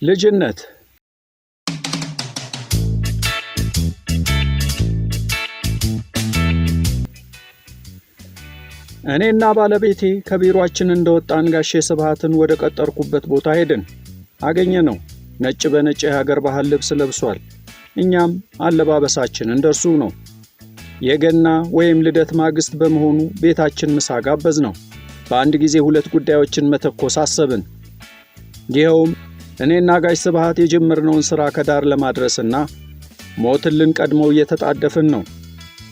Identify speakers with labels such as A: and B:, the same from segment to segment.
A: ልጅነት እኔና ባለቤቴ ከቢሮአችን እንደወጣን ጋሼ ስብሃትን ወደ ቀጠርኩበት ቦታ ሄድን። አገኘነው። ነጭ በነጭ የሀገር ባህል ልብስ ለብሷል። እኛም አለባበሳችን እንደርሱ ነው። የገና ወይም ልደት ማግስት በመሆኑ ቤታችን ምሳ ጋበዝነው። በአንድ ጊዜ ሁለት ጉዳዮችን መተኮስ አሰብን። ይኸውም እኔና ጋሽ ስብሃት የጀመርነውን ሥራ ከዳር ለማድረስና ሞትን ልንቀድመው እየተጣደፍን ነው።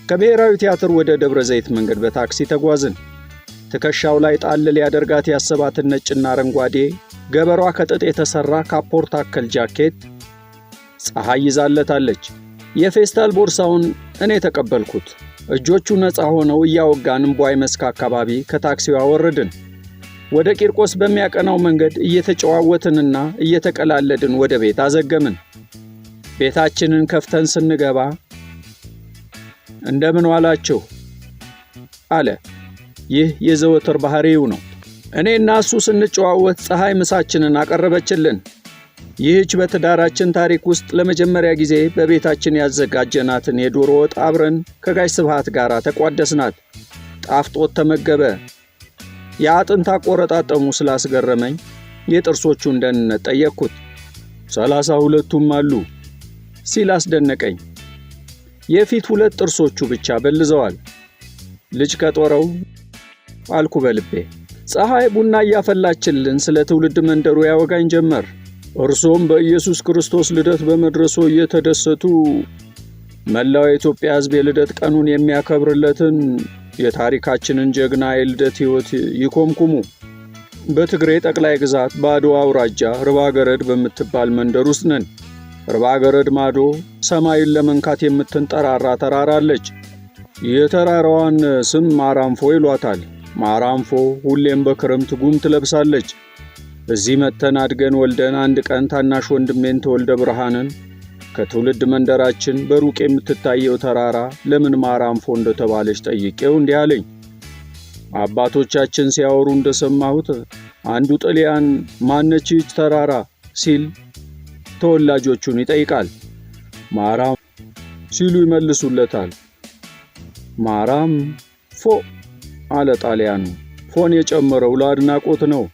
A: ከብሔራዊ ቲያትር ወደ ደብረ ዘይት መንገድ በታክሲ ተጓዝን። ትከሻው ላይ ጣል ሊያደርጋት ያሰባትን ነጭና አረንጓዴ ገበሯ ከጥጥ የተሠራ ካፖርት አከል ጃኬት ፀሐይ ይዛለታለች። የፌስታል ቦርሳውን እኔ ተቀበልኩት። እጆቹ ነፃ ሆነው እያወጋን እምቧይ መስክ አካባቢ ከታክሲው አወረድን። ወደ ቂርቆስ በሚያቀናው መንገድ እየተጨዋወትንና እየተቀላለድን ወደ ቤት አዘገምን። ቤታችንን ከፍተን ስንገባ እንደምን ዋላችሁ አለ። ይህ የዘወትር ባህሪው ነው። እኔና እሱ ስንጨዋወት ፀሐይ ምሳችንን አቀረበችልን። ይህች በትዳራችን ታሪክ ውስጥ ለመጀመሪያ ጊዜ በቤታችን ያዘጋጀናትን የዶሮ ወጥ አብረን ከጋሽ ስብሃት ጋር ተቋደስናት። ጣፍጦት ተመገበ። የአጥንት አቆረጣጠሙ ስላስገረመኝ የጥርሶቹን ደህንነት ጠየቅኩት። 32ቱም አሉ ሲል አስደነቀኝ። የፊት ሁለት ጥርሶቹ ብቻ በልዘዋል። ልጅ ከጦረው አልኩ በልቤ። ፀሐይ ቡና እያፈላችልን ስለ ትውልድ መንደሩ ያወጋኝ ጀመር። እርሶም በኢየሱስ ክርስቶስ ልደት በመድረሶ እየተደሰቱ መላው የኢትዮጵያ ሕዝብ የልደት ቀኑን የሚያከብርለትን የታሪካችንን ጀግና የልደት ሕይወት ይኮምኩሙ። በትግሬ ጠቅላይ ግዛት በአድዋ አውራጃ ርባገረድ በምትባል መንደር ውስጥ ነን። ርባገረድ ማዶ ሰማይን ለመንካት የምትንጠራራ ተራራ አለች። የተራራዋን ስም ማራንፎ ይሏታል። ማራንፎ ሁሌም በክረምት ጉም ትለብሳለች። እዚህ መተን አድገን ወልደን አንድ ቀን ታናሽ ወንድሜን ተወልደ ብርሃንን ከትውልድ መንደራችን በሩቅ የምትታየው ተራራ ለምን ማራንፎ እንደተባለች ጠይቄው እንዲህ አለኝ። አባቶቻችን ሲያወሩ እንደሰማሁት አንዱ ጥልያን ማነች ይህች ተራራ ሲል ተወላጆቹን ይጠይቃል። ማራም ሲሉ ይመልሱለታል። ማራም ፎ አለ ጣሊያኑ። ፎን የጨመረው ለአድናቆት ነው።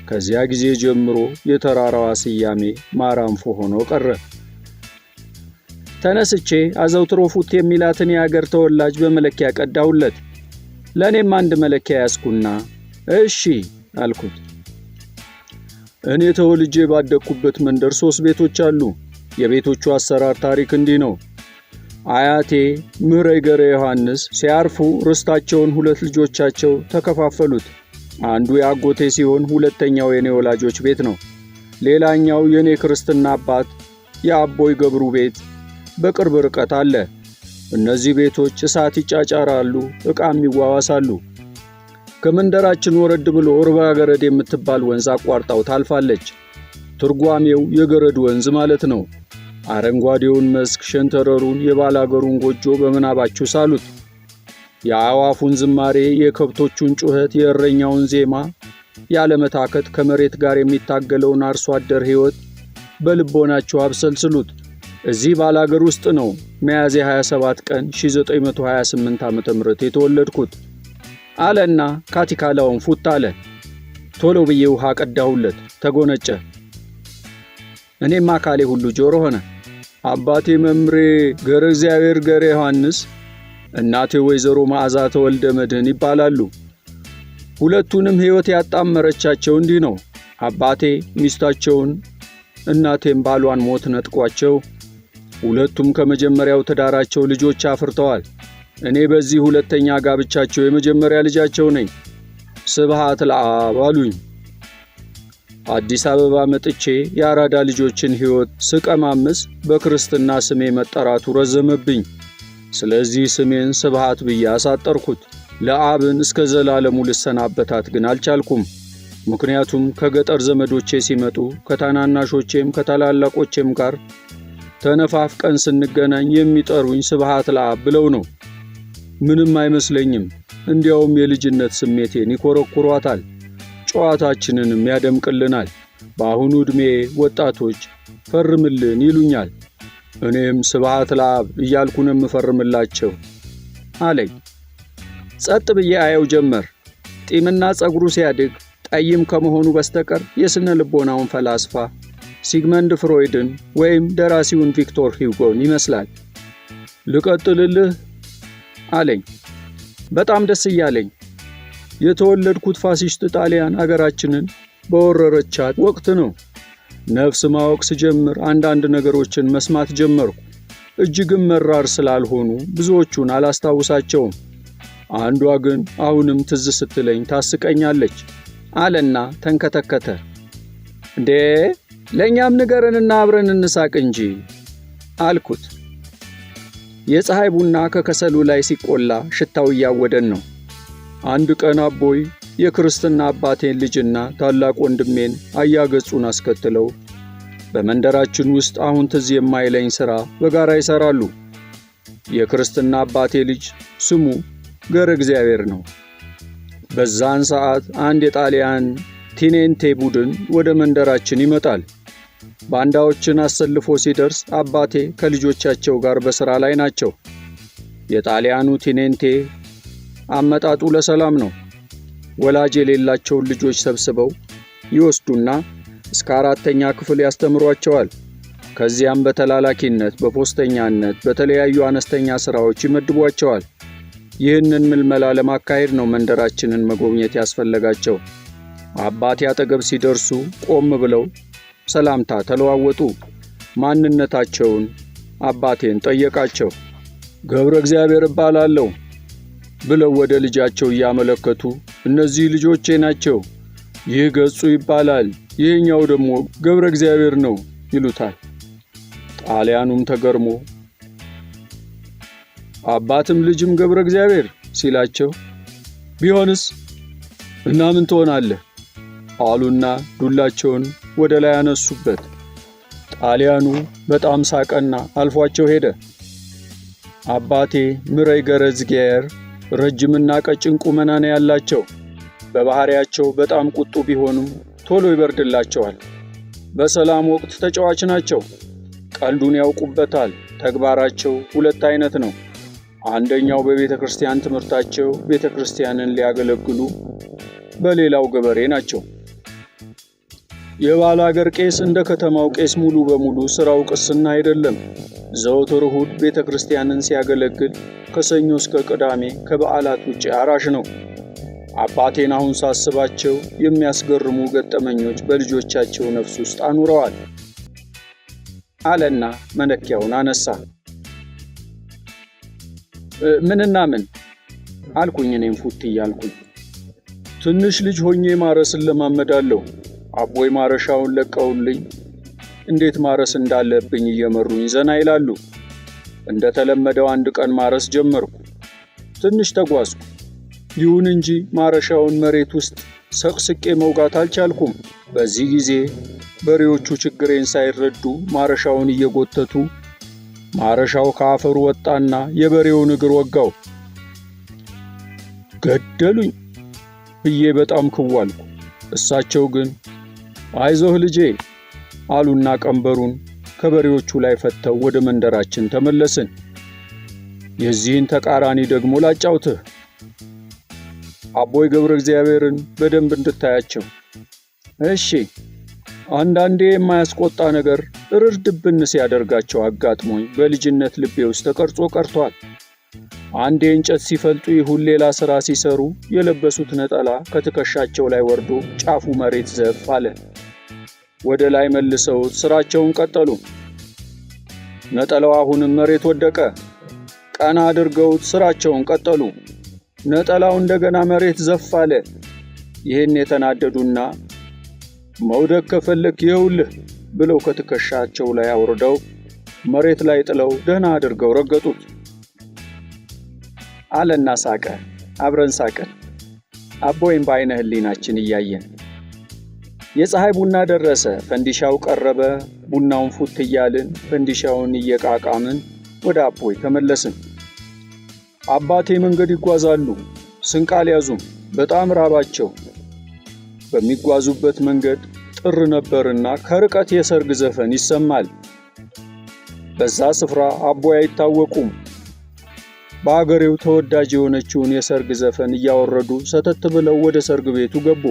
A: ከዚያ ጊዜ ጀምሮ የተራራዋ ስያሜ ማራንፎ ሆኖ ቀረ። ተነስቼ አዘውትሮ ፉት የሚላትን የአገር ተወላጅ በመለኪያ ቀዳሁለት። ለእኔም አንድ መለኪያ ያስኩና እሺ አልኩት። እኔ ተወልጄ ባደግኩበት መንደር 3 ቤቶች አሉ። የቤቶቹ አሰራር ታሪክ እንዲህ ነው። አያቴ ምህረይ ገረ ዮሐንስ ሲያርፉ ርስታቸውን 2 ልጆቻቸው ተከፋፈሉት። አንዱ የአጎቴ ሲሆን ሁለተኛው የኔ ወላጆች ቤት ነው። ሌላኛው የኔ ክርስትና አባት የአቦይ ገብሩ ቤት በቅርብ ርቀት አለ። እነዚህ ቤቶች እሳት ይጫጫራሉ፣ ዕቃም ይዋዋሳሉ። ከመንደራችን ወረድ ብሎ ርባገረድ የምትባል ወንዝ አቋርጣው ታልፋለች። ትርጓሜው የገረድ ወንዝ ማለት ነው። አረንጓዴውን መስክ፣ ሸንተረሩን፣ የባላገሩን ጎጆ በምናባችሁ ሳሉት። የአዋፉን ዝማሬ፣ የከብቶቹን ጩኸት፣ የእረኛውን ዜማ ያለመታከት ከመሬት ጋር የሚታገለውን አርሶ አደር ሕይወት በልቦናችሁ አብሰልስሉት። እዚህ ባላገር ውስጥ ነው ሚያዝያ 27 ቀን 1928 ዓ.ም የተወለድኩት አለና ካቲካላውን ፉት አለ። ቶሎ ብዬ ውሃ ቀዳሁለት። ተጎነጨ። እኔም አካሌ ሁሉ ጆሮ ሆነ። አባቴ መምሬ ገረ እግዚአብሔር ገረ ዮሐንስ፣ እናቴ ወይዘሮ መዓዛ ተወልደ መድህን ይባላሉ። ሁለቱንም ሕይወት ያጣመረቻቸው እንዲህ ነው። አባቴ ሚስታቸውን እናቴም ባሏን ሞት ነጥቋቸው ሁለቱም ከመጀመሪያው ትዳራቸው ልጆች አፍርተዋል። እኔ በዚህ ሁለተኛ ጋብቻቸው የመጀመሪያ ልጃቸው ነኝ። ስብሃት ለአብ አሉኝ። አዲስ አበባ መጥቼ የአራዳ ልጆችን ሕይወት ስቀማምስ በክርስትና ስሜ መጠራቱ ረዘመብኝ። ስለዚህ ስሜን ስብሃት ብዬ አሳጠርኩት። ለአብን እስከ ዘላለሙ ልሰናበታት ግን አልቻልኩም። ምክንያቱም ከገጠር ዘመዶቼ ሲመጡ ከታናናሾቼም ከታላላቆቼም ጋር ተነፋፍቀን ስንገናኝ የሚጠሩኝ ስብሃት ለአብ ብለው ነው። ምንም አይመስለኝም። እንዲያውም የልጅነት ስሜቴን ይኮረኩሯታል፣ ጨዋታችንንም ያደምቅልናል። በአሁኑ ዕድሜ ወጣቶች ፈርምልን ይሉኛል። እኔም ስብሐት ለአብ እያልኩ ነው የምፈርምላቸው አለኝ። ጸጥ ብዬ አየው ጀመር። ጢምና ጸጉሩ ሲያድግ ጠይም ከመሆኑ በስተቀር የስነ ልቦናውን ፈላስፋ ሲግመንድ ፍሮይድን ወይም ደራሲውን ቪክቶር ሂውጎን ይመስላል። ልቀጥልልህ አለኝ። በጣም ደስ እያለኝ። የተወለድኩት ፋሲስት ጣሊያን አገራችንን በወረረቻት ወቅት ነው። ነፍስ ማወቅ ስጀምር አንዳንድ ነገሮችን መስማት ጀመርኩ። እጅግም መራር ስላልሆኑ ብዙዎቹን አላስታውሳቸውም። አንዷ ግን አሁንም ትዝ ስትለኝ ታስቀኛለች አለና ተንከተከተ። እንዴ ለእኛም ንገረንና አብረን እንሳቅ እንጂ አልኩት። የፀሐይ ቡና ከከሰሉ ላይ ሲቆላ ሽታው እያወደን ነው። አንድ ቀን አቦይ የክርስትና አባቴን ልጅና ታላቅ ወንድሜን አያገጹን አስከትለው በመንደራችን ውስጥ አሁን ትዝ የማይለኝ ሥራ በጋራ ይሠራሉ። የክርስትና አባቴ ልጅ ስሙ ገረ እግዚአብሔር ነው። በዛን ሰዓት አንድ የጣሊያን ቲኔንቴ ቡድን ወደ መንደራችን ይመጣል። ባንዳዎችን አሰልፎ ሲደርስ አባቴ ከልጆቻቸው ጋር በሥራ ላይ ናቸው። የጣሊያኑ ቲኔንቴ አመጣጡ ለሰላም ነው። ወላጅ የሌላቸውን ልጆች ሰብስበው ይወስዱና እስከ 4ኛ ክፍል ያስተምሯቸዋል። ከዚያም በተላላኪነት፣ በፖስተኛነት፣ በተለያዩ አነስተኛ ሥራዎች ይመድቧቸዋል። ይህንን ምልመላ ለማካሄድ ነው መንደራችንን መጎብኘት ያስፈለጋቸው። አባቴ አጠገብ ሲደርሱ ቆም ብለው ሰላምታ ተለዋወጡ። ማንነታቸውን አባቴን ጠየቃቸው። ገብረ እግዚአብሔር እባላለሁ ብለው ወደ ልጃቸው እያመለከቱ እነዚህ ልጆቼ ናቸው፣ ይህ ገጹ ይባላል፣ ይህኛው ደግሞ ገብረ እግዚአብሔር ነው ይሉታል። ጣሊያኑም ተገርሞ አባትም ልጅም ገብረ እግዚአብሔር ሲላቸው ቢሆንስ እና ምን ትሆናለህ አሉና ዱላቸውን ወደ ላይ አነሱበት። ጣሊያኑ በጣም ሳቀና አልፏቸው ሄደ። አባቴ ምረይ ገረ እግዚአብሔር ረጅምና ቀጭን ቁመና ነው ያላቸው። በባህሪያቸው በጣም ቁጡ ቢሆኑም ቶሎ ይበርድላቸዋል። በሰላም ወቅት ተጫዋች ናቸው። ቀልዱን ያውቁበታል። ተግባራቸው ሁለት አይነት ነው። አንደኛው በቤተ ክርስቲያን ትምህርታቸው ቤተ ክርስቲያንን ሊያገለግሉ፣ በሌላው ገበሬ ናቸው። የባላገር ቄስ እንደ ከተማው ቄስ ሙሉ በሙሉ ሥራው ቅስና አይደለም። ዘወትር እሁድ ቤተ ክርስቲያንን ሲያገለግል ከሰኞ እስከ ቅዳሜ ከበዓላት ውጭ አራሽ ነው። አባቴን አሁን ሳስባቸው የሚያስገርሙ ገጠመኞች በልጆቻቸው ነፍስ ውስጥ አኑረዋል አለና መለኪያውን አነሳ። ምንና ምን አልኩኝ። እኔም ፉት እያልኩኝ ትንሽ ልጅ ሆኜ ማረስን ለማመዳለሁ። አቦይ ማረሻውን ለቀውልኝ እንዴት ማረስ እንዳለብኝ እየመሩኝ ዘና ይላሉ። እንደተለመደው አንድ ቀን ማረስ ጀመርኩ። ትንሽ ተጓዝኩ። ይሁን እንጂ ማረሻውን መሬት ውስጥ ሰቅስቄ መውጋት አልቻልኩም። በዚህ ጊዜ በሬዎቹ ችግሬን ሳይረዱ ማረሻውን እየጎተቱ ማረሻው ከአፈሩ ወጣና የበሬውን እግር ወጋው። ገደሉኝ ብዬ በጣም ክዋልኩ። እሳቸው ግን አይዞህ ልጄ አሉና ቀንበሩን ከበሬዎቹ ላይ ፈተው ወደ መንደራችን ተመለስን። የዚህን ተቃራኒ ደግሞ ላጫውትህ። አቦይ ገብረ እግዚአብሔርን በደንብ እንድታያቸው። እሺ። አንዳንዴ የማያስቆጣ ነገር እርድብን ሲያደርጋቸው አጋጥሞኝ በልጅነት ልቤ ውስጥ ተቀርጾ ቀርቷል። አንዴ እንጨት ሲፈልጡ ይሁን ሌላ ሥራ ሲሰሩ የለበሱት ነጠላ ከትከሻቸው ላይ ወርዶ ጫፉ መሬት ዘፍ አለ። ወደ ላይ መልሰውት ሥራቸውን ቀጠሉ። ነጠላው አሁንም መሬት ወደቀ። ቀና አድርገውት ሥራቸውን ቀጠሉ። ነጠላው እንደገና መሬት ዘፍ አለ። ይህን የተናደዱና መውደቅ ከፈለክ ይኸውልህ ብለው ከትከሻቸው ላይ አውርደው መሬት ላይ ጥለው ደህና አድርገው ረገጡት አለና ሳቀ። አብረን ሳቀን። አቦይም በዓይነ ሕሊናችን እያየን። የፀሐይ ቡና ደረሰ። ፈንዲሻው ቀረበ። ቡናውን ፉት እያልን ፈንዲሻውን እየቃቃምን ወደ አቦይ ተመለስን። አባቴ መንገድ ይጓዛሉ። ስንቅ አልያዙም። በጣም ራባቸው። በሚጓዙበት መንገድ ጥር ነበርና ከርቀት የሰርግ ዘፈን ይሰማል። በዛ ስፍራ አቦይ አይታወቁም። በአገሬው ተወዳጅ የሆነችውን የሰርግ ዘፈን እያወረዱ ሰተት ብለው ወደ ሰርግ ቤቱ ገቡ።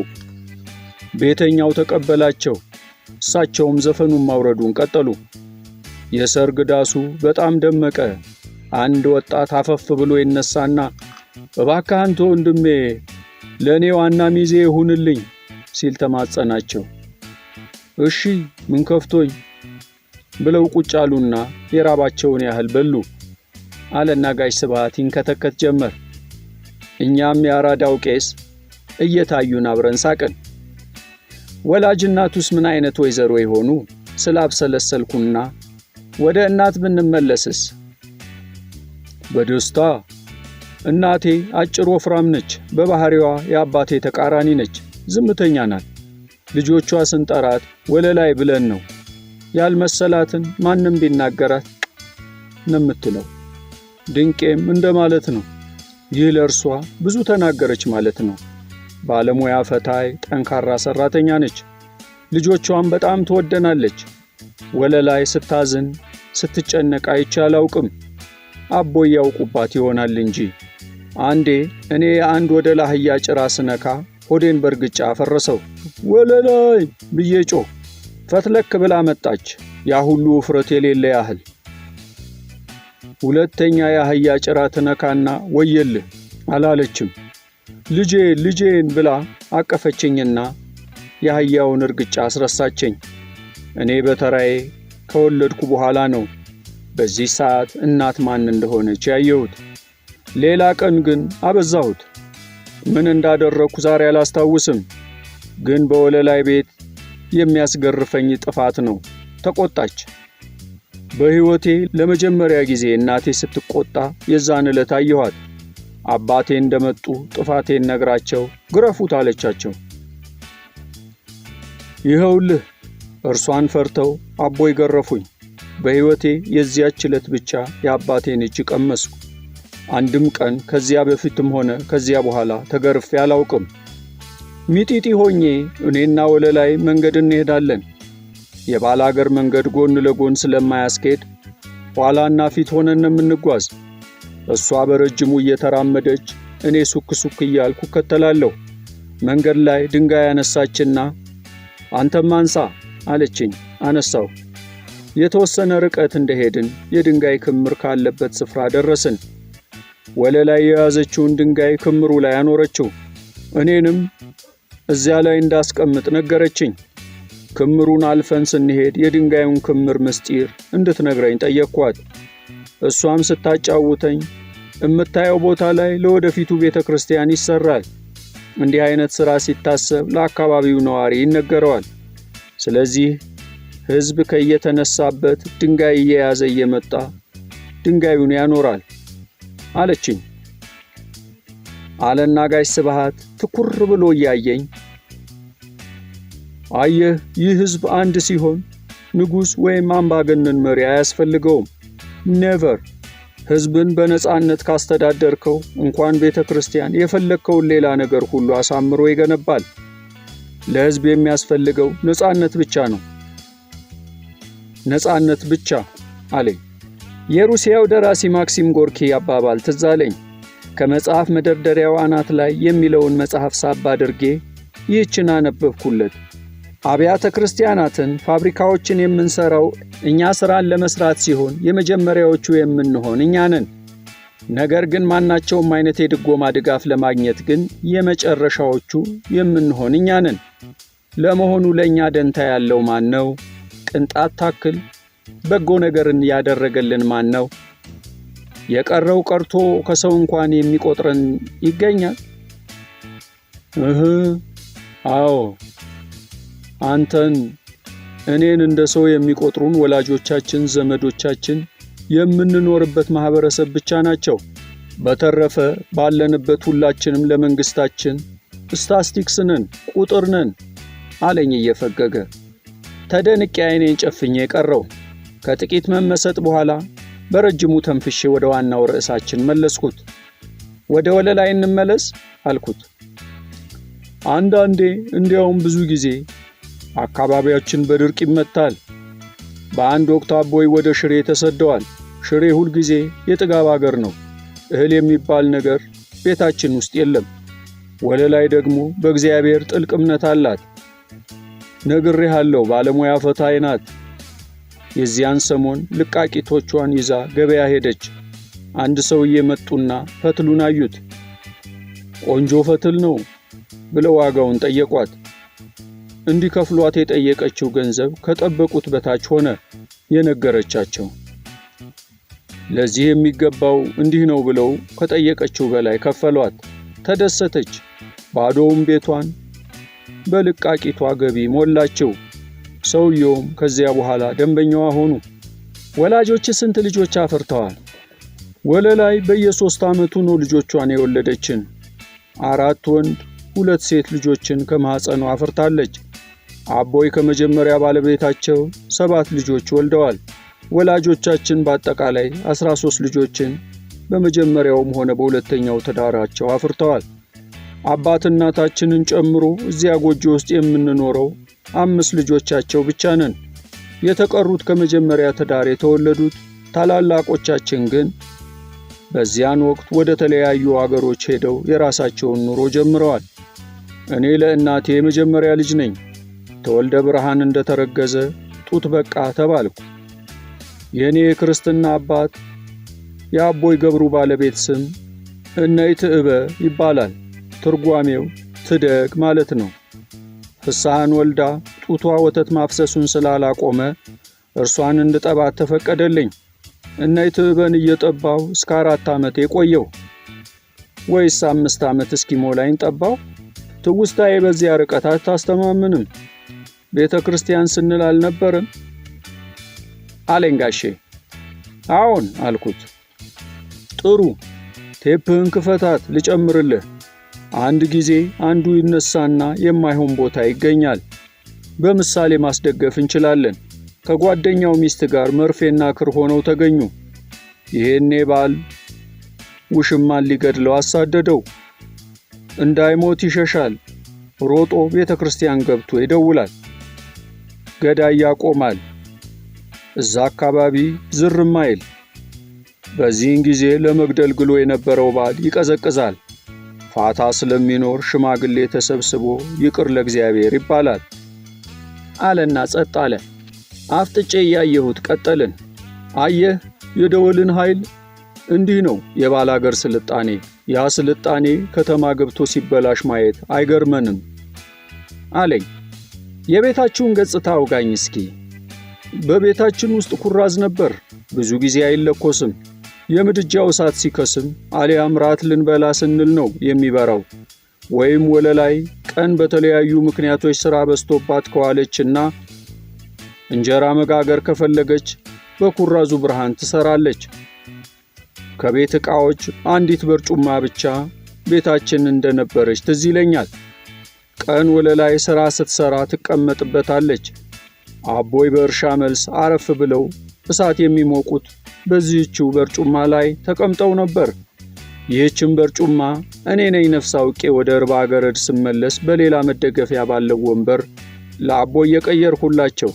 A: ቤተኛው ተቀበላቸው። እሳቸውም ዘፈኑን ማውረዱን ቀጠሉ። የሰርግ ዳሱ በጣም ደመቀ። አንድ ወጣት አፈፍ ብሎ ይነሳና እባክህ አንተ ወንድሜ ለእኔ ዋና ሚዜ ይሁንልኝ ሲል ተማጸናቸው። እሺ ምን ከፍቶኝ ብለው ቁጭ አሉና የራባቸውን ያህል በሉ አለና ጋሽ ስብሐት ይንከተከት ጀመር። እኛም የአራዳው ቄስ እየታዩን አብረን ሳቅን። ወላጅ እናቱስ ምን አይነት ወይዘሮ ይሆኑ ስላብሰለሰልኩና ወደ እናት ብንመለስስ? በደስታ እናቴ አጭር ወፍራም ነች። በባህሪዋ የአባቴ ተቃራኒ ነች። ዝምተኛ ናት። ልጆቿ ስንጠራት ወለላይ ብለን ነው። ያልመሰላትን ማንም ቢናገራት ነው የምትለው። ድንቄም እንደማለት ነው። ይህ ለእርሷ ብዙ ተናገረች ማለት ነው። ባለሙያ ፈታይ፣ ጠንካራ ሰራተኛ ነች። ልጆቿን በጣም ትወደናለች። ወለላይ ስታዝን ስትጨነቅ አይቼ አላውቅም። አቦይ ያውቁባት ይሆናል እንጂ አንዴ እኔ አንድ ወደ ላህያ ጭራ ስነካ ሆዴን በርግጫ አፈረሰው። ወለላይ ብዬ ጮህ። ፈትለክ ብላ መጣች። ያ ሁሉ ውፍረት የሌለ ያህል። ሁለተኛ የአህያ ጭራ ትነካና ወየልህ አላለችም። ልጄን ብላ አቀፈችኝና የአህያውን እርግጫ አስረሳችኝ። እኔ በተራዬ ከወለድኩ በኋላ ነው በዚህ ሰዓት እናት ማን እንደሆነች ያየሁት። ሌላ ቀን ግን አበዛሁት። ምን እንዳደረኩ ዛሬ አላስታውስም። ግን በወለላይ ቤት የሚያስገርፈኝ ጥፋት ነው። ተቆጣች። በሕይወቴ ለመጀመሪያ ጊዜ እናቴ ስትቆጣ የዛን ዕለት አየኋት። አባቴ እንደመጡ ጥፋቴን ነግራቸው ግረፉት አለቻቸው። ይኸውልህ እርሷን ፈርተው አቦይ ገረፉኝ። በሕይወቴ የዚያች ዕለት ብቻ የአባቴን እጅ ቀመስኩ። አንድም ቀን ከዚያ በፊትም ሆነ ከዚያ በኋላ ተገርፌ አላውቅም። ሚጢጢ ሆኜ እኔና ወለላይ መንገድ እንሄዳለን። የባላገር መንገድ ጎን ለጎን ስለማያስኬድ ኋላና ፊት ሆነን የምንጓዝ። እሷ በረጅሙ እየተራመደች እኔ ሱክ ሱክ እያልኩ እከተላለሁ። መንገድ ላይ ድንጋይ ያነሳችና አንተም አንሳ አለችኝ። አነሳው። የተወሰነ ርቀት እንደሄድን የድንጋይ ክምር ካለበት ስፍራ ደረስን። ወለላይ የያዘችውን ድንጋይ ክምሩ ላይ አኖረችው። እኔንም እዚያ ላይ እንዳስቀምጥ ነገረችኝ። ክምሩን አልፈን ስንሄድ የድንጋዩን ክምር ምስጢር እንድትነግረኝ ጠየቅኳት። እሷም ስታጫውተኝ እምታየው ቦታ ላይ ለወደፊቱ ቤተክርስቲያን ይሰራል። እንዲህ አይነት ሥራ ሲታሰብ ለአካባቢው ነዋሪ ይነገረዋል። ስለዚህ ሕዝብ ከየተነሳበት ድንጋይ እየያዘ እየመጣ ድንጋዩን ያኖራል አለችኝ። አለና ጋሽ ስብሐት ትኩር ብሎ እያየኝ አየህ፣ ይህ ሕዝብ አንድ ሲሆን ንጉሥ ወይም አምባገነን መሪ አያስፈልገውም። ኔቨር። ሕዝብን በነጻነት ካስተዳደርከው እንኳን ቤተ ክርስቲያን የፈለግከውን ሌላ ነገር ሁሉ አሳምሮ ይገነባል። ለሕዝብ የሚያስፈልገው ነጻነት ብቻ ነው። ነጻነት ብቻ አለኝ። የሩሲያው ደራሲ ማክሲም ጎርኪ አባባል ትዝ አለኝ። ከመጽሐፍ መደርደሪያው አናት ላይ የሚለውን መጽሐፍ ሳብ አድርጌ ይህችን አነበብኩለት። አብያተ ክርስቲያናትን፣ ፋብሪካዎችን የምንሰራው እኛ ሥራን ለመስራት ሲሆን የመጀመሪያዎቹ የምንሆን እኛ ነን። ነገር ግን ማናቸውም አይነት የድጎማ ድጋፍ ለማግኘት ግን የመጨረሻዎቹ የምንሆን እኛ ነን። ለመሆኑ ለእኛ ደንታ ያለው ማን ነው? ቅንጣት ታክል በጎ ነገርን ያደረገልን ማን ነው? የቀረው ቀርቶ ከሰው እንኳን የሚቆጥረን ይገኛል? አዎ፣ አንተን እኔን እንደ ሰው የሚቆጥሩን ወላጆቻችን፣ ዘመዶቻችን፣ የምንኖርበት ማህበረሰብ ብቻ ናቸው። በተረፈ ባለንበት ሁላችንም ለመንግስታችን ስታስቲክስ ነን፣ ቁጥር ነን አለኝ እየፈገገ። ተደንቄ ዓይኔን ጨፍኜ ቀረው። ከጥቂት መመሰጥ በኋላ በረጅሙ ተንፍሼ ወደ ዋናው ርዕሳችን መለስኩት። ወደ ወለላይ እንመለስ አልኩት። አንዳንዴ እንዲያውም ብዙ ጊዜ አካባቢያችን በድርቅ ይመታል። በአንድ ወቅት አቦይ ወደ ሽሬ ተሰደዋል። ሽሬ ሁልጊዜ የጥጋብ አገር ነው። እህል የሚባል ነገር ቤታችን ውስጥ የለም። ወለላይ ደግሞ በእግዚአብሔር ጥልቅ እምነት አላት። ነግሬሃለሁ፣ ባለሙያ ፈታይ ናት። የዚያን ሰሞን ልቃቂቶቿን ይዛ ገበያ ሄደች። አንድ ሰውዬ መጡና ፈትሉን አዩት። ቆንጆ ፈትል ነው ብለው ዋጋውን ጠየቋት። እንዲከፍሏት የጠየቀችው ገንዘብ ከጠበቁት በታች ሆነ የነገረቻቸው። ለዚህ የሚገባው እንዲህ ነው ብለው ከጠየቀችው በላይ ከፈሏት። ተደሰተች። ባዶውን ቤቷን በልቃቂቷ ገቢ ሞላችው። ሰውየውም ከዚያ በኋላ ደንበኛዋ ሆኑ። ወላጆች ስንት ልጆች አፍርተዋል? ወለላይ በየ3 ዓመቱ ነው ልጆቿን የወለደችን። 4 ወንድ 2 ሴት ልጆችን ከማህፀኗ አፍርታለች። አቦይ ከመጀመሪያ ባለቤታቸው 7 ልጆች ወልደዋል። ወላጆቻችን በአጠቃላይ 13 ልጆችን በመጀመሪያውም ሆነ በሁለተኛው ትዳራቸው አፍርተዋል። አባት እናታችንን ጨምሮ እዚያ ጎጆ ውስጥ የምንኖረው 5 ልጆቻቸው ብቻ ነን። የተቀሩት ከመጀመሪያ ትዳር የተወለዱት ታላላቆቻችን ግን በዚያን ወቅት ወደ ተለያዩ አገሮች ሄደው የራሳቸውን ኑሮ ጀምረዋል። እኔ ለእናቴ የመጀመሪያ ልጅ ነኝ። ተወልደ ብርሃን እንደተረገዘ ጡት በቃ ተባልኩ። የኔ የክርስትና አባት የአቦይ ገብሩ ባለቤት ስም እነይ ትዕበ ይባላል። ትርጓሜው ትደግ ማለት ነው። ፍስሐን ወልዳ ጡቷ ወተት ማፍሰሱን ስላላቆመ እርሷን እንድጠባት ተፈቀደልኝ። እነይ ትዕበን እየጠባው እስከ 4 ዓመት የቆየው ወይስ 5 ዓመት እስኪሞላኝ ጠባው? ትውስታዬ በዚያ ርቀት አታስተማምንም። ቤተ ክርስቲያን ስንል አልነበረም አለኝ ጋሼ። አዎን አልኩት። ጥሩ፣ ቴፕህን ክፈታት ልጨምርልህ። አንድ ጊዜ አንዱ ይነሳና የማይሆን ቦታ ይገኛል። በምሳሌ ማስደገፍ እንችላለን። ከጓደኛው ሚስት ጋር መርፌና ክር ሆነው ተገኙ። ይሄኔ ባል ውሽማን ሊገድለው አሳደደው። እንዳይሞት ይሸሻል። ሮጦ ቤተ ክርስቲያን ገብቶ ይደውላል። ገዳይ ያቆማል። እዛ አካባቢ ዝርም አይል። በዚህን ጊዜ ለመግደል ግሎ የነበረው ባል ይቀዘቅዛል። ፋታ ስለሚኖር ሽማግሌ ተሰብስቦ ይቅር ለእግዚአብሔር ይባላል አለና ጸጥ አለ። አፍጥጬ እያየሁት ቀጠልን። አየህ የደወልን ኃይል እንዲህ ነው የባላገር ስልጣኔ። ያ ስልጣኔ ከተማ ገብቶ ሲበላሽ ማየት አይገርመንም አለኝ። የቤታችሁን ገጽታ አውጋኝ እስኪ። በቤታችን ውስጥ ኩራዝ ነበር። ብዙ ጊዜ አይለኮስም። የምድጃው እሳት ሲከስም አሊያም ራት ልንበላ ስንል ነው የሚበራው። ወይም ወለላይ ቀን በተለያዩ ምክንያቶች ሥራ በዝቶባት ከዋለችና እንጀራ መጋገር ከፈለገች በኩራዙ ብርሃን ትሰራለች። ከቤት ዕቃዎች አንዲት በርጩማ ብቻ ቤታችን እንደነበረች ትዝ ይለኛል። ቀን ወለላይ ሥራ ስትሰራ ትቀመጥበታለች። አቦይ በእርሻ መልስ አረፍ ብለው እሳት የሚሞቁት በዚህችው በርጩማ ላይ ተቀምጠው ነበር። ይህችን በርጩማ እኔ ነኝ ነፍስ አውቄ ወደ እርባ ገረድ ስመለስ በሌላ መደገፊያ ባለው ወንበር ለአቦይ የቀየርኩላቸው።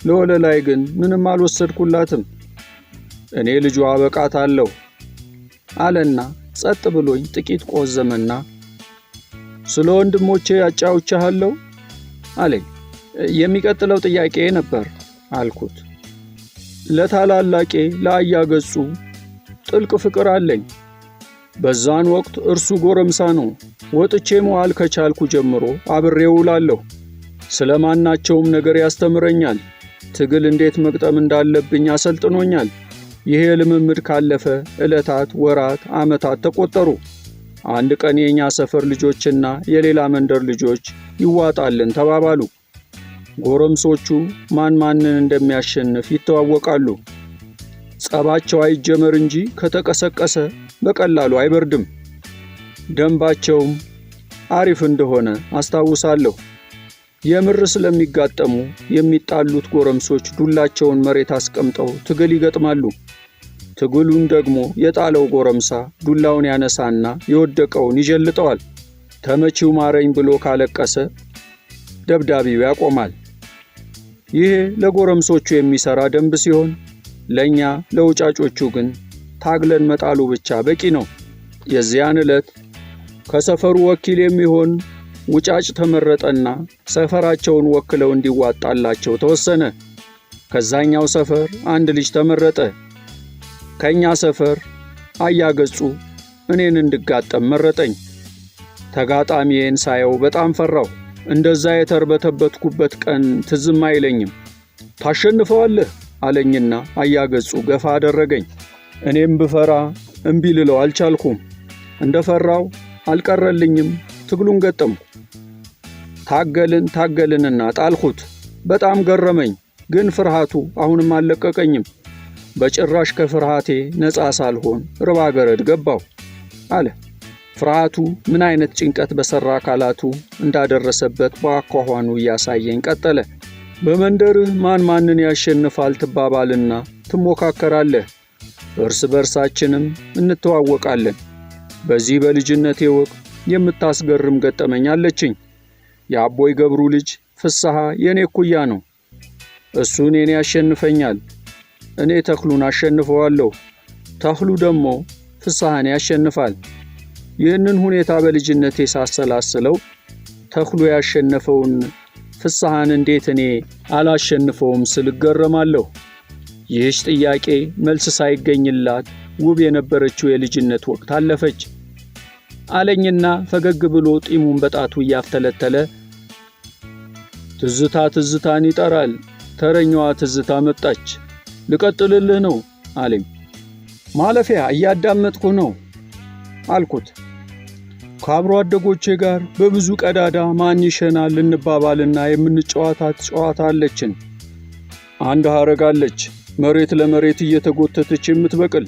A: ለወለላይ ግን ምንም አልወሰድኩላትም። እኔ ልጇ አበቃታለሁ አለና ጸጥ ብሎኝ ጥቂት ቆዘመና ስለ ወንድሞቼ ያጫውቻለሁ አለኝ። የሚቀጥለው ጥያቄ ነበር አልኩት። ለታላላቄ ለአያገጹ ጥልቅ ፍቅር አለኝ። በዛን ወቅት እርሱ ጎረምሳ ነው። ወጥቼ መዋል ከቻልኩ ጀምሮ አብሬው ውላለሁ። ስለማናቸውም ነገር ያስተምረኛል። ትግል እንዴት መግጠም እንዳለብኝ አሰልጥኖኛል። ይሄ ልምምድ ካለፈ ዕለታት፣ ወራት፣ ዓመታት ተቆጠሩ። አንድ ቀን የኛ ሰፈር ልጆችና የሌላ መንደር ልጆች ይዋጣልን ተባባሉ። ጎረምሶቹ ማን ማንን እንደሚያሸንፍ ይተዋወቃሉ። ጸባቸው አይጀመር እንጂ ከተቀሰቀሰ በቀላሉ አይበርድም። ደንባቸውም አሪፍ እንደሆነ አስታውሳለሁ። የምር ስለሚጋጠሙ የሚጣሉት ጎረምሶች ዱላቸውን መሬት አስቀምጠው ትግል ይገጥማሉ። ትግሉን ደግሞ የጣለው ጎረምሳ ዱላውን ያነሳና የወደቀውን ይጀልጠዋል። ተመቺው ማረኝ ብሎ ካለቀሰ ደብዳቢው ያቆማል። ይሄ ለጎረምሶቹ የሚሰራ ደንብ ሲሆን ለኛ ለውጫጮቹ ግን ታግለን መጣሉ ብቻ በቂ ነው። የዚያን ዕለት ከሰፈሩ ወኪል የሚሆን ውጫጭ ተመረጠና ሰፈራቸውን ወክለው እንዲዋጣላቸው ተወሰነ። ከዛኛው ሰፈር አንድ ልጅ ተመረጠ። ከኛ ሰፈር አያገጹ እኔን እንድጋጠም መረጠኝ። ተጋጣሚዬን ሳየው በጣም ፈራሁ። እንደዛ የተርበተበትኩበት ቀን ትዝም አይለኝም። ታሸንፈዋለህ አለኝና አያገጹ ገፋ አደረገኝ። እኔም ብፈራ እምቢ ልለው አልቻልኩም። እንደፈራው አልቀረልኝም። ትግሉን ገጠምኩ። ታገልንና ጣልኩት። በጣም ገረመኝ፣ ግን ፍርሃቱ አሁንም አልለቀቀኝም። በጭራሽ ከፍርሃቴ ነፃ ሳልሆን ርባ ገረድ ገባሁ አለ። ፍርሃቱ ምን አይነት ጭንቀት በሰራ አካላቱ እንዳደረሰበት በአኳኋኑ እያሳየኝ ቀጠለ። በመንደርህ ማን ማንን ያሸንፋል ትባባልና ትሞካከራለህ። እርስ በርሳችንም እንተዋወቃለን። በዚህ በልጅነቴ ወቅት የምታስገርም ገጠመኝ አለችኝ። የአቦይ ገብሩ ልጅ ፍስሐ የኔ እኩያ ነው። እሱ እኔን ያሸንፈኛል፣ እኔ ተክሉን አሸንፈዋለሁ። ተክሉ ደግሞ ፍስሐን ያሸንፋል። ይህንን ሁኔታ በልጅነቴ ሳሰላስለው ተክሉ ያሸነፈውን ፍስሐን እንዴት እኔ አላሸንፈውም ስል እገረማለሁ። ይህች ጥያቄ መልስ ሳይገኝላት ውብ የነበረችው የልጅነት ወቅት አለፈች አለኝና ፈገግ ብሎ ጢሙን በጣቱ እያፍተለተለ ትዝታ ትዝታን ይጠራል፣ ተረኛዋ ትዝታ መጣች፣ ልቀጥልልህ ነው አለኝ። ማለፊያ እያዳመጥኩ ነው አልኩት። ከአብሮ አደጎቼ ጋር በብዙ ቀዳዳ ማን ይሸናል እንባባልና የምንጨዋታት ጨዋታ አለችን። አንድ ሐረግ አለች፣ መሬት ለመሬት እየተጎተተች የምትበቅል።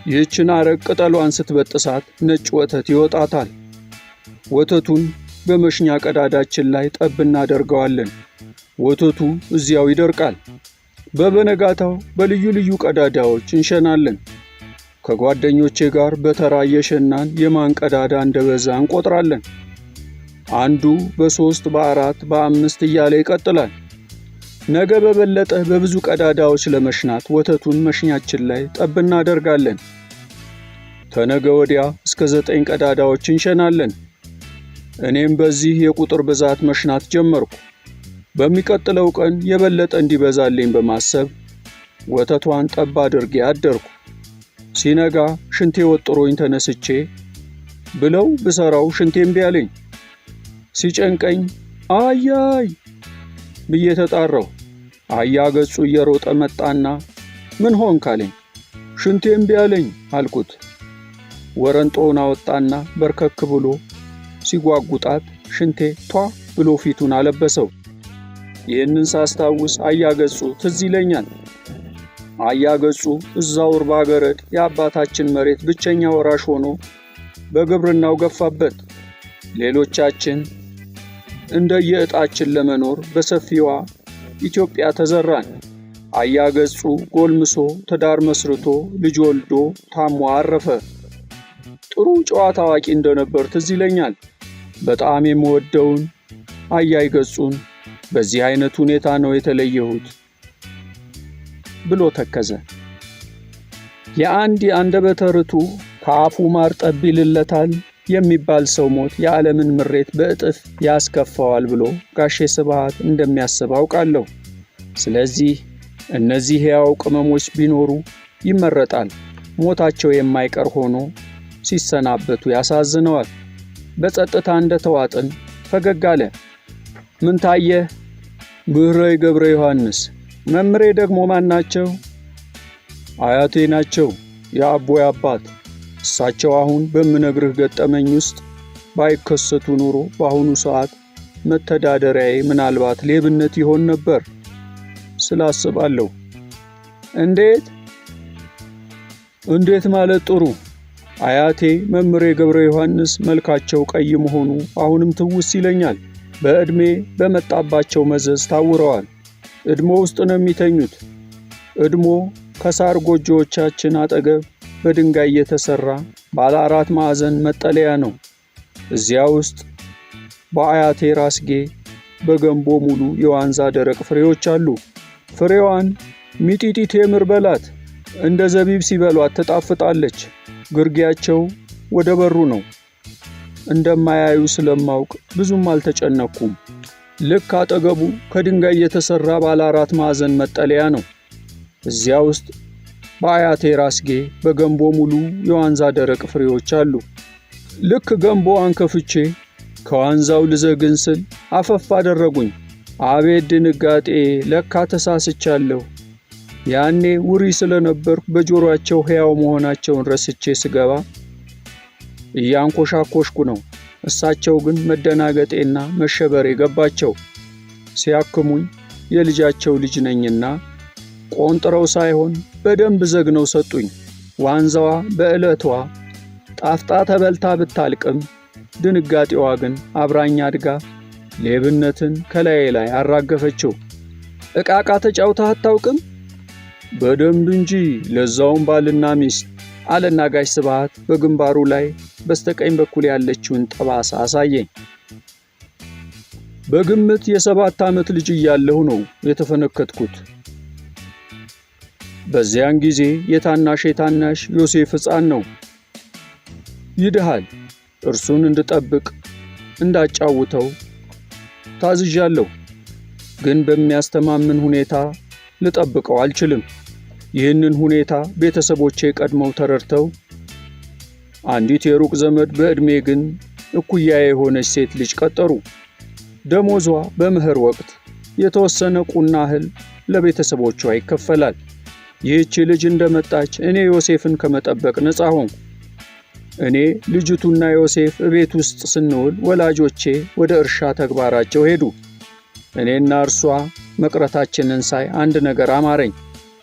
A: ይህችን ሐረግ ቅጠሏን ስትበጥሳት ነጭ ወተት ይወጣታል። ወተቱን በመሽኛ ቀዳዳችን ላይ ጠብ እናደርገዋለን። ወተቱ እዚያው ይደርቃል። በበነጋታው በልዩ ልዩ ቀዳዳዎች እንሸናለን። ከጓደኞቼ ጋር በተራ እየሸናን የማን ቀዳዳ እንደበዛ እንቆጥራለን። አንዱ በ3 በ4 በ5 እያለ ይቀጥላል። ነገ በበለጠ በብዙ ቀዳዳዎች ለመሽናት ወተቱን መሽኛችን ላይ ጠብ እናደርጋለን። ከነገ ወዲያ እስከ 9 ቀዳዳዎች እንሸናለን። እኔም በዚህ የቁጥር ብዛት መሽናት ጀመርኩ። በሚቀጥለው ቀን የበለጠ እንዲበዛልኝ በማሰብ ወተቷን ጠብ አድርጌ አደርኩ። ሲነጋ ሽንቴ ወጥሮኝ ተነስቼ ብለው ብሰራው ሽንቴ እምቢ አለኝ። ሲጨንቀኝ አያይ ብዬ ተጣራሁ። አያገጹ እየሮጠ መጣና ምን ሆንክ አለኝ። ሽንቴ እምቢ አለኝ አልኩት። ወረንጦውን አወጣና በርከክ ብሎ ሲጓጉጣት ሽንቴ ቷ ብሎ ፊቱን አለበሰው። ይህንን ሳስታውስ አያገጹ ትዝ ይለኛል። አያገጹ እዛው እርባ ገረድ የአባታችን መሬት ብቸኛ ወራሽ ሆኖ በግብርናው ገፋበት። ሌሎቻችን እንደየዕጣችን ለመኖር በሰፊዋ ኢትዮጵያ ተዘራን። አያገጹ ጎልምሶ ትዳር መስርቶ ልጅ ወልዶ ታሞ አረፈ። ጥሩ ጨዋታ አዋቂ እንደነበር ትዝ ይለኛል። በጣም የምወደውን አያገጹን በዚህ አይነት ሁኔታ ነው የተለየሁት ብሎ ተከዘ። የአንድ የአንደበተ ርቱዕ ከአፉ ማር ጠብ ይልለታል የሚባል ሰው ሞት የዓለምን ምሬት በእጥፍ ያስከፋዋል ብሎ ጋሼ ስብሐት እንደሚያስብ አውቃለሁ። ስለዚህ እነዚህ ሕያው ቅመሞች ቢኖሩ ይመረጣል። ሞታቸው የማይቀር ሆኖ ሲሰናበቱ ያሳዝነዋል። በጸጥታ እንደተዋጥን ፈገግ አለ። ምን ታየህ? ምህረይ ገብረ ዮሐንስ። መምሬ ደግሞ ማን ናቸው? አያቴ ናቸው፣ የአቦይ አባት። እሳቸው አሁን በምነግርህ ገጠመኝ ውስጥ ባይከሰቱ ኖሮ በአሁኑ ሰዓት መተዳደሪያዬ ምናልባት ሌብነት ይሆን ነበር ስላስባለሁ። እንዴት ማለት ጥሩ። አያቴ መምሬ ገብረ ዮሐንስ መልካቸው ቀይ መሆኑ አሁንም ትውስ ይለኛል። በዕድሜ በመጣባቸው መዘዝ ታውረዋል። ዕድሞ ውስጥ ነው የሚተኙት። ዕድሞ ከሳር ጎጆዎቻችን አጠገብ በድንጋይ የተሰራ ባለ 4 ማዕዘን መጠለያ ነው። እዚያ ውስጥ በአያቴ ራስጌ በገንቦ ሙሉ የዋንዛ ደረቅ ፍሬዎች አሉ። ፍሬዋን ሚጢጢ ቴምር በላት፣ እንደ ዘቢብ ሲበሏት ትጣፍጣለች። ግርጌያቸው ወደ በሩ ነው። እንደማያዩ ስለማውቅ ብዙም አልተጨነኩም። ልክ አጠገቡ ከድንጋይ የተሰራ ባለ 4 ማዕዘን መጠለያ ነው። እዚያ ውስጥ በአያቴ ራስጌ በገንቦ ሙሉ የዋንዛ ደረቅ ፍሬዎች አሉ። ልክ ገንቦዋን ከፍቼ ከዋንዛው ልዘግን ስል አፈፍ አደረጉኝ። አቤት ድንጋጤ! ለካ ተሳስቻለሁ። ያኔ ውሪ ስለነበርኩ በጆሮአቸው ሕያው መሆናቸውን ረስቼ ስገባ እያንኮሻኮሽኩ ነው። እሳቸው ግን መደናገጤና መሸበሬ ገባቸው። ሲያክሙኝ የልጃቸው ልጅ ነኝና ቆንጥረው ሳይሆን በደንብ ዘግነው ሰጡኝ። ዋንዛዋ በዕለቷ ጣፍጣ ተበልታ ብታልቅም ድንጋጤዋ ግን አብራኝ አድጋ ሌብነትን ከላዬ ላይ አራገፈችው። ዕቃቃ ተጫውተህ አታውቅም? በደንብ እንጂ፣ ለዛውም ባልና ሚስት አለና ጋሽ ስብሐት በግንባሩ ላይ በስተቀኝ በኩል ያለችውን ጠባሳ አሳየኝ። በግምት የ7 ዓመት ልጅ እያለሁ ነው የተፈነከትኩት። በዚያን ጊዜ የታናሽ ዮሴፍ ሕፃን ነው። ይድሃል፣ እርሱን እንድጠብቅ እንዳጫውተው ታዝዣለሁ። ግን በሚያስተማምን ሁኔታ ልጠብቀው አልችልም። ይህንን ሁኔታ ቤተሰቦቼ ቀድመው ተረድተው አንዲት የሩቅ ዘመድ በዕድሜ ግን እኩያዬ የሆነች ሴት ልጅ ቀጠሩ። ደሞዟ በመኸር ወቅት የተወሰነ ቁና እህል ለቤተሰቦቿ ይከፈላል። ይህች ልጅ እንደመጣች እኔ ዮሴፍን ከመጠበቅ ነፃ ሆንኩ። እኔ ልጅቱና ዮሴፍ እቤት ውስጥ ስንውል ወላጆቼ ወደ እርሻ ተግባራቸው ሄዱ። እኔና እርሷ መቅረታችንን ሳይ አንድ ነገር አማረኝ።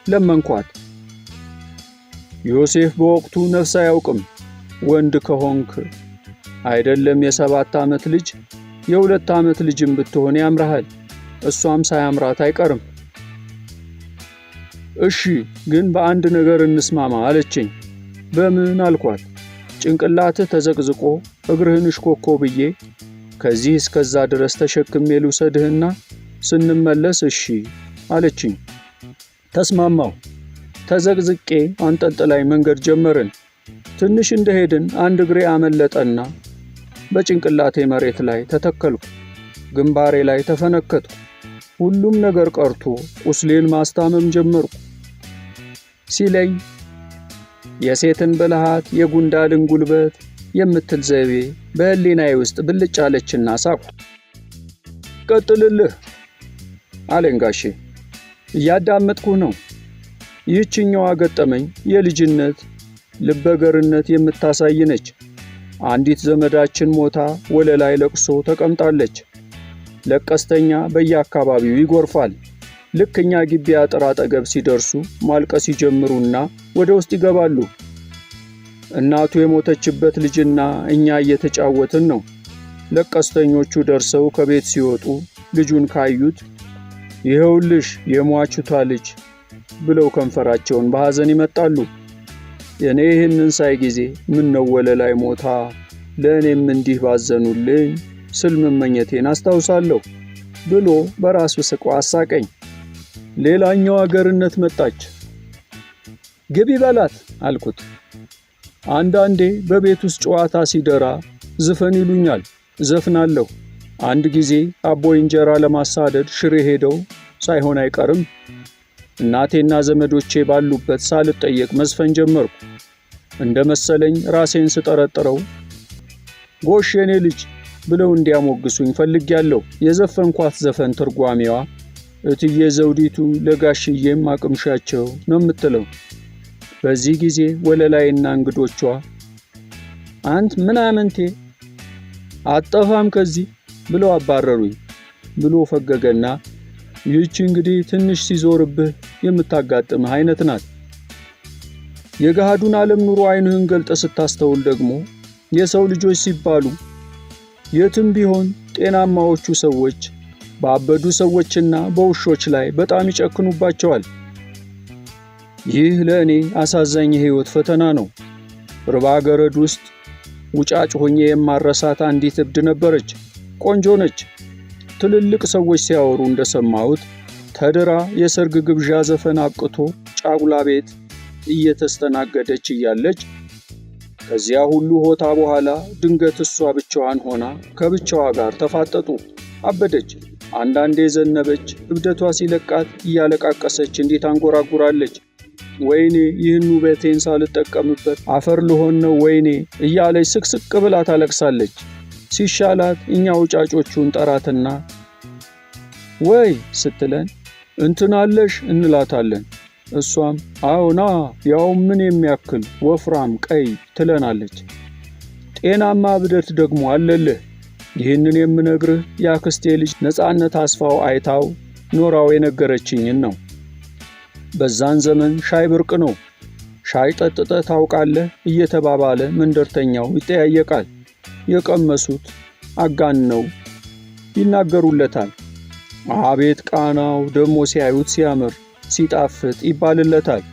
A: ለመንኳት። ዮሴፍ በወቅቱ ነፍስ አያውቅም። ወንድ ከሆንክ አይደለም የ7 ዓመት ልጅ የ2 ዓመት ልጅም ብትሆን ያምራሃል። እሷም ሳያምራት አይቀርም። እሺ፣ ግን በአንድ ነገር እንስማማ አለችኝ። በምን አልኳት። ጭንቅላትህ ተዘቅዝቆ እግርህን እሽኮኮ ብዬ ከዚህ እስከዛ ድረስ ተሸክሜ ልውሰድህና ስንመለስ እሺ አለችኝ። ተስማማሁ። ተዘቅዝቄ አንጠልጥላይ መንገድ ጀመርን። ትንሽ እንደሄድን አንድ እግሬ አመለጠና በጭንቅላቴ መሬት ላይ ተተከልኩ። ግንባሬ ላይ ተፈነከትኩ። ሁሉም ነገር ቀርቶ ቁስሌን ማስታመም ጀመርኩ። ሲለኝ የሴትን ብልሃት የጉንዳልን ጉልበት የምትል ዘይቤ በህሊናዬ ውስጥ ብልጭ አለችና ሳቅሁ። ቀጥልልህ አለኝ ጋሼ። እያዳመጥኩህ ነው። ይህችኛዋ ገጠመኝ የልጅነት ልበገርነት የምታሳይ ነች። አንዲት ዘመዳችን ሞታ ወለላይ ለቅሶ ተቀምጣለች። ለቀስተኛ በየአካባቢው ይጎርፋል። ልክ እኛ ግቢ አጥር አጠገብ ሲደርሱ ማልቀስ ይጀምሩና ወደ ውስጥ ይገባሉ። እናቱ የሞተችበት ልጅና እኛ እየተጫወትን ነው። ለቀስተኞቹ ደርሰው ከቤት ሲወጡ ልጁን ካዩት ይኸውልሽ የሟቹታ ልጅ ብለው ከንፈራቸውን በሐዘን ይመጣሉ። የኔ ይህንን ሳይ ጊዜ ምን ነው ወለላይ ሞታ ለእኔም እንዲህ ባዘኑልኝ ስል መመኘቴን አስታውሳለሁ ብሎ በራሱ ስቆ አሳቀኝ። ሌላኛው አገርነት መጣች። ግቢ በላት አልኩት። አንዳንዴ በቤት ውስጥ ጨዋታ ሲደራ ዝፈን ይሉኛል፣ ዘፍናለሁ። አንድ ጊዜ አቦይ እንጀራ ለማሳደድ ሽሬ ሄደው ሳይሆን አይቀርም እናቴና ዘመዶቼ ባሉበት ሳልጠየቅ መዝፈን ጀመርኩ። እንደ መሰለኝ ራሴን ስጠረጥረው ጎሽ የኔ ልጅ ብለው እንዲያሞግሱኝ ፈልጌያለሁ። የዘፈንኳት ዘፈን ትርጓሜዋ እትዬ ዘውዲቱ ለጋሽዬም አቅምሻቸው ነው የምትለው። በዚህ ጊዜ ወለላይና እንግዶቿ አንት ምናምንቴ አጠፋም ከዚህ ብለው አባረሩኝ ብሎ ፈገገና ይህች እንግዲህ ትንሽ ሲዞርብህ የምታጋጥምህ አይነት ናት። የገሃዱን ዓለም ኑሮ አይንህን ገልጠ ስታስተውል ደግሞ የሰው ልጆች ሲባሉ የትም ቢሆን ጤናማዎቹ ሰዎች ባበዱ ሰዎችና በውሾች ላይ በጣም ይጨክኑባቸዋል። ይህ ለእኔ አሳዛኝ የህይወት ፈተና ነው። ርባ ገረድ ውስጥ ውጫጭ ሆኜ የማረሳት አንዲት እብድ ነበረች። ቆንጆ ነች። ትልልቅ ሰዎች ሲያወሩ እንደሰማሁት ተድራ የሰርግ ግብዣ ዘፈን አብቅቶ ጫጉላ ቤት እየተስተናገደች እያለች ከዚያ ሁሉ ሆታ በኋላ ድንገት እሷ ብቻዋን ሆና ከብቻዋ ጋር ተፋጠጡ። አበደች። አንዳንዴ ዘነበች። እብደቷ ሲለቃት እያለቃቀሰች እንዴት አንጎራጉራለች። ወይኔ ይህን ውበቴን ሳልጠቀምበት አፈር ልሆን ነው ወይኔ እያለች ስቅስቅ ብላ ታለቅሳለች። ሲሻላት እኛ ውጫጮቹን ጠራትና ወይ ስትለን እንትን አለሽ እንላታለን። እሷም አዎና ያው ምን የሚያክል ወፍራም ቀይ ትለናለች። ጤናማ እብደት ደግሞ አለልህ። ይህንን የምነግርህ የአክስቴ ልጅ ነፃነት አስፋው አይታው ኖራው የነገረችኝን ነው። በዛን ዘመን ሻይ ብርቅ ነው። ሻይ ጠጥተህ ታውቃለህ እየተባባለ መንደርተኛው ይጠያየቃል። የቀመሱት አጋነው ይናገሩለታል። አቤት ቃናው ደሞ ሲያዩት ሲያምር ሲጣፍጥ ይባልለታል።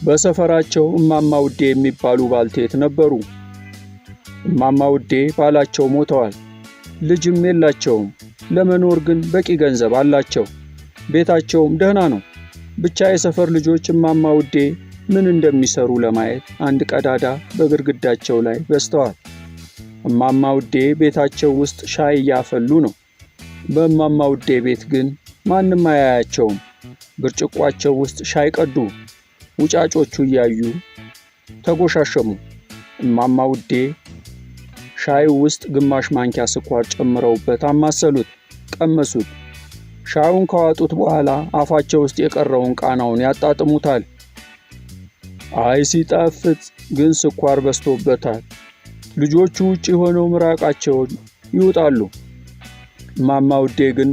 A: በሰፈራቸው እማማ ውዴ የሚባሉ ባልቴት ነበሩ። እማማ ውዴ ባላቸው ሞተዋል። ልጅም የላቸውም። ለመኖር ግን በቂ ገንዘብ አላቸው። ቤታቸውም ደህና ነው። ብቻ የሰፈር ልጆች እማማ ውዴ ምን እንደሚሰሩ ለማየት አንድ ቀዳዳ በግድግዳቸው ላይ በስተዋል። እማማ ውዴ ቤታቸው ውስጥ ሻይ እያፈሉ ነው። በእማማ ውዴ ቤት ግን ማንም አያያቸውም። ብርጭቋቸው ውስጥ ሻይ ቀዱ። ውጫጮቹ እያዩ ተጎሻሸሙ። እማማ ውዴ ሻዩ ውስጥ ግማሽ ማንኪያ ስኳር ጨምረውበት አማሰሉት፣ ቀመሱት። ሻዩን ከዋጡት በኋላ አፋቸው ውስጥ የቀረውን ቃናውን ያጣጥሙታል። አይ ሲጣፍጥ! ግን ስኳር በዝቶበታል። ልጆቹ ውጪ ሆነው ምራቃቸውን ይውጣሉ። እማማ ውዴ ግን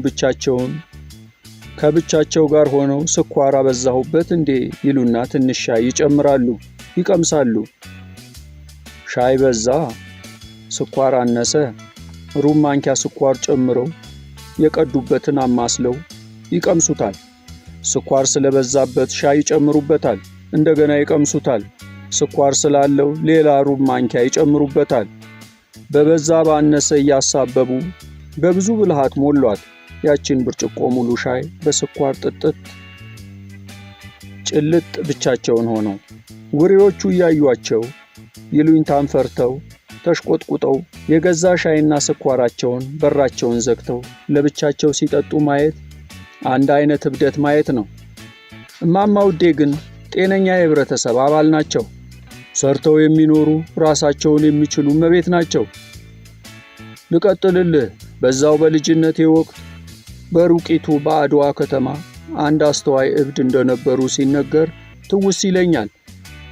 A: ከብቻቸው ጋር ሆነው ስኳር አበዛሁበት እንዴ ይሉና ትንሽ ሻይ ይጨምራሉ፣ ይቀምሳሉ። ሻይ በዛ፣ ስኳር አነሰ፣ ሩብ ማንኪያ ስኳር ጨምረው የቀዱበትን አማስለው ይቀምሱታል። ስኳር ስለበዛበት ሻይ ይጨምሩበታል፣ እንደገና ይቀምሱታል። ስኳር ስላለው ሌላ ሩብ ማንኪያ ይጨምሩበታል። በበዛ ባነሰ እያሳበቡ በብዙ ብልሃት ሞሏት። ያችን ብርጭቆ ሙሉ ሻይ በስኳር ጥጥት ጭልጥ ብቻቸውን ሆነው ውሬዎቹ እያዩአቸው ይሉኝታን ፈርተው ተሽቆጥቁጠው የገዛ ሻይና ስኳራቸውን በራቸውን ዘግተው ለብቻቸው ሲጠጡ ማየት አንድ አይነት እብደት ማየት ነው። እማማ ውዴ ግን ጤነኛ የህብረተሰብ አባል ናቸው። ሰርተው የሚኖሩ ራሳቸውን የሚችሉ እመቤት ናቸው። ልቀጥልልህ። በዛው በልጅነቴ ወቅት በሩቂቱ በአድዋ ከተማ አንድ አስተዋይ እብድ እንደነበሩ ሲነገር ትውስ ይለኛል።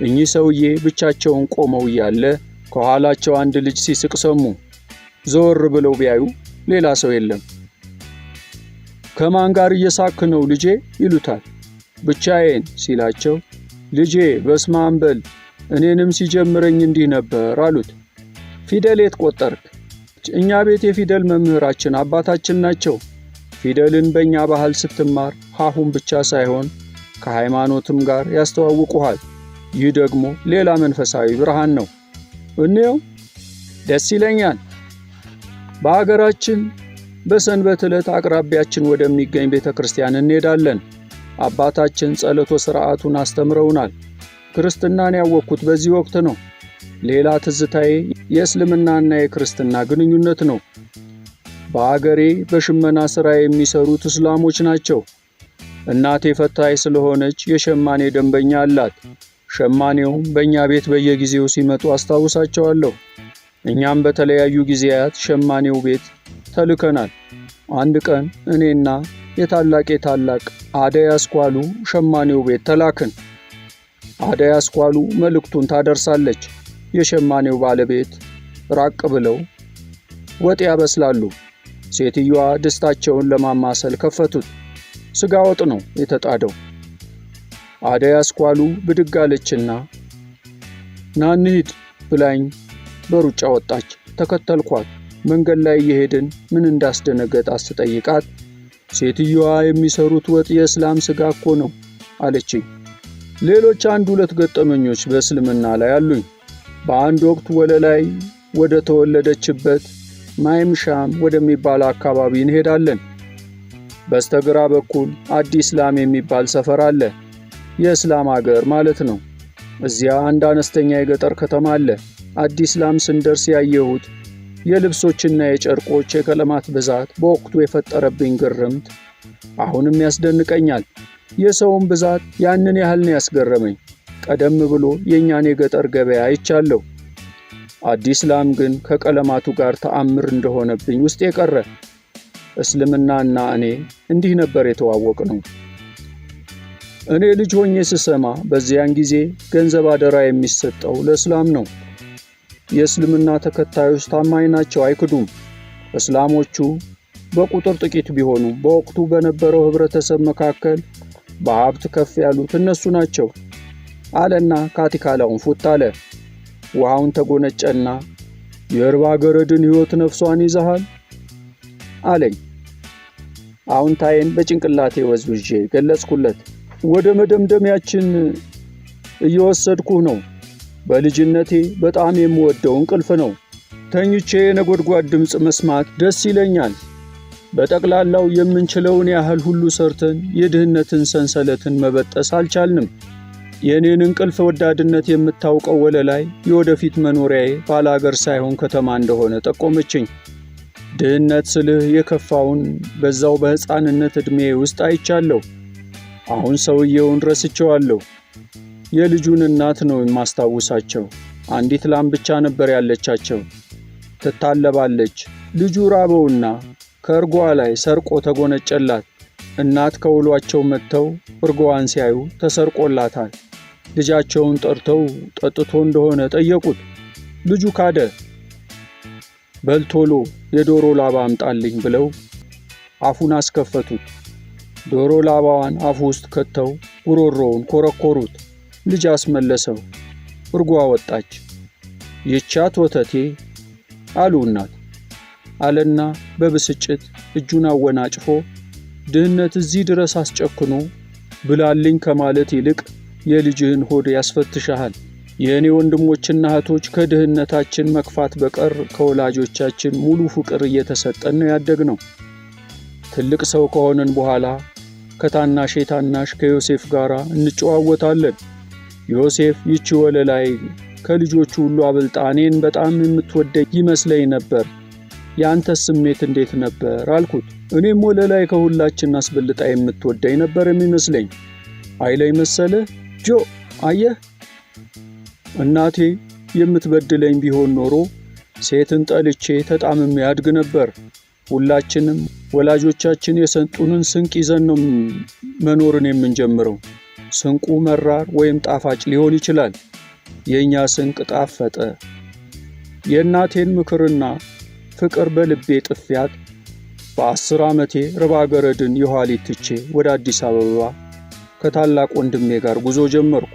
A: እኚህ ሰውዬ ብቻቸውን ቆመው እያለ ከኋላቸው አንድ ልጅ ሲስቅ ሰሙ። ዘወር ብለው ቢያዩ ሌላ ሰው የለም። ከማን ጋር እየሳክ ነው ልጄ ይሉታል። ብቻዬን ሲላቸው ልጄ በስመ አብ በል እኔንም ሲጀምረኝ እንዲህ ነበር አሉት። ፊደል የት ቆጠርክ? እኛ ቤት የፊደል መምህራችን አባታችን ናቸው። ፊደልን በእኛ ባህል ስትማር ሀሁን ብቻ ሳይሆን ከሃይማኖትም ጋር ያስተዋውቁሃል። ይህ ደግሞ ሌላ መንፈሳዊ ብርሃን ነው። እንየው፣ ደስ ይለኛል። በአገራችን በሰንበት ዕለት አቅራቢያችን ወደሚገኝ ቤተ ክርስቲያን እንሄዳለን። አባታችን ጸሎተ ሥርዓቱን አስተምረውናል። ክርስትናን ያወቅኩት በዚህ ወቅት ነው። ሌላ ትዝታዬ የእስልምናና የክርስትና ግንኙነት ነው። በአገሬ በሽመና ሥራ የሚሰሩት እስላሞች ናቸው። እናቴ ፈታይ ስለሆነች የሸማኔ ደንበኛ አላት። ሸማኔውም በእኛ ቤት በየጊዜው ሲመጡ አስታውሳቸዋለሁ። እኛም በተለያዩ ጊዜያት ሸማኔው ቤት ተልከናል። አንድ ቀን እኔና የታላቅ አደይ አስኳሉ ሸማኔው ቤት ተላክን። አደይ አስኳሉ መልእክቱን ታደርሳለች። የሸማኔው ባለቤት ራቅ ብለው ወጥ ያበስላሉ። ሴትዮዋ ድስታቸውን ለማማሰል ከፈቱት። ስጋ ወጥ ነው የተጣደው። አደይ አስኳሉ ብድግ አለችና ና እንሂድ ብላኝ በሩጫ ወጣች። ተከተልኳት። መንገድ ላይ እየሄድን ምን እንዳስደነገጣት ስጠይቃት ሴትዮዋ የሚሰሩት ወጥ የእስላም ስጋ እኮ ነው አለችኝ። ሌሎች አንድ ሁለት ገጠመኞች በእስልምና ላይ አሉኝ። በአንድ ወቅት ወለላይ ወደ ተወለደችበት ማይምሻም ወደሚባል አካባቢ እንሄዳለን። በስተግራ በኩል አዲስ ላም የሚባል ሰፈር አለ። የእስላም አገር ማለት ነው። እዚያ አንድ አነስተኛ የገጠር ከተማ አለ። አዲስ ላም ስንደርስ ያየሁት የልብሶችና የጨርቆች የቀለማት ብዛት በወቅቱ የፈጠረብኝ ግርምት አሁንም ያስደንቀኛል። የሰውን ብዛት ያንን ያህል ነው ያስገረመኝ። ቀደም ብሎ የእኛን የገጠር ገበያ አይቻለሁ። አዲስ ላም ግን ከቀለማቱ ጋር ተአምር እንደሆነብኝ ውስጥ የቀረ። እስልምናና እኔ እንዲህ ነበር የተዋወቅነው። እኔ ልጅ ሆኜ ስሰማ በዚያን ጊዜ ገንዘብ አደራ የሚሰጠው ለእስላም ነው። የእስልምና ተከታዮች ታማኝ ናቸው፣ አይክዱም። እስላሞቹ በቁጥር ጥቂት ቢሆኑም በወቅቱ በነበረው ህብረተሰብ መካከል በሀብት ከፍ ያሉት እነሱ ናቸው አለና ካቲካላውን ፉት አለ። ውሃውን ተጎነጨና የእርባ ገረድን ሕይወት ነፍሷን ይዘሃል አለኝ። አዎንታዬን በጭንቅላቴ ወዝውዤ ገለጽኩለት። ወደ መደምደሚያችን እየወሰድኩህ ነው። በልጅነቴ በጣም የምወደው እንቅልፍ ነው። ተኝቼ የነጎድጓድ ድምፅ መስማት ደስ ይለኛል። በጠቅላላው የምንችለውን ያህል ሁሉ ሰርተን የድህነትን ሰንሰለትን መበጠስ አልቻልንም። የእኔን እንቅልፍ ወዳድነት የምታውቀው ወለላይ የወደፊት መኖሪያዬ ባላገር ሳይሆን ከተማ እንደሆነ ጠቆመችኝ። ድህነት ስልህ የከፋውን በዛው በሕፃንነት ዕድሜ ውስጥ አይቻለሁ። አሁን ሰውየውን ረስቼዋለሁ። የልጁን እናት ነው የማስታውሳቸው። አንዲት ላም ብቻ ነበር ያለቻቸው። ትታለባለች። ልጁ ራበውና ከእርጓ ላይ ሰርቆ ተጎነጨላት። እናት ከውሏቸው መጥተው እርጓዋን ሲያዩ ተሰርቆላታል። ልጃቸውን ጠርተው ጠጥቶ እንደሆነ ጠየቁት። ልጁ ካደ። በልቶሎ የዶሮ ላባ አምጣልኝ ብለው አፉን አስከፈቱት። ዶሮ ላባዋን አፉ ውስጥ ከተው ጉሮሮውን ኮረኮሩት። ልጅ አስመለሰው። እርጓ ወጣች። ይቻት ወተቴ አሉ እናት አለና በብስጭት እጁን አወናጭፎ ድህነት እዚህ ድረስ አስጨክኖ ብላልኝ ከማለት ይልቅ የልጅህን ሆድ ያስፈትሻል። የእኔ ወንድሞችና እህቶች ከድህነታችን መክፋት በቀር ከወላጆቻችን ሙሉ ፍቅር እየተሰጠን ነው ያደግነው። ትልቅ ሰው ከሆነን በኋላ ከታናሼ ታናሽ ከዮሴፍ ጋር እንጨዋወታለን። ዮሴፍ ይቺ ወለላይ ከልጆቹ ሁሉ አብልጣ እኔን በጣም የምትወደኝ ይመስለኝ ነበር። ያንተስ ስሜት እንዴት ነበር አልኩት። እኔም ወለላይ ከሁላችን አስበልጣ የምትወደኝ ነበር የሚመስለኝ አይለኝ መሰለህ ጆ። አየህ እናቴ የምትበድለኝ ቢሆን ኖሮ ሴትን ጠልቼ ተጣምሜ ያድግ ነበር። ሁላችንም ወላጆቻችን የሰጡንን ስንቅ ይዘን ነው መኖርን የምንጀምረው። ስንቁ መራር ወይም ጣፋጭ ሊሆን ይችላል። የኛ ስንቅ ጣፈጠ። የእናቴን ምክርና ፍቅር በልቤ ጥፊያት በ10 ዓመቴ ርባ ገረድን የኋሊት ትቼ ወደ አዲስ አበባ ከታላቅ ወንድሜ ጋር ጉዞ ጀመርኩ።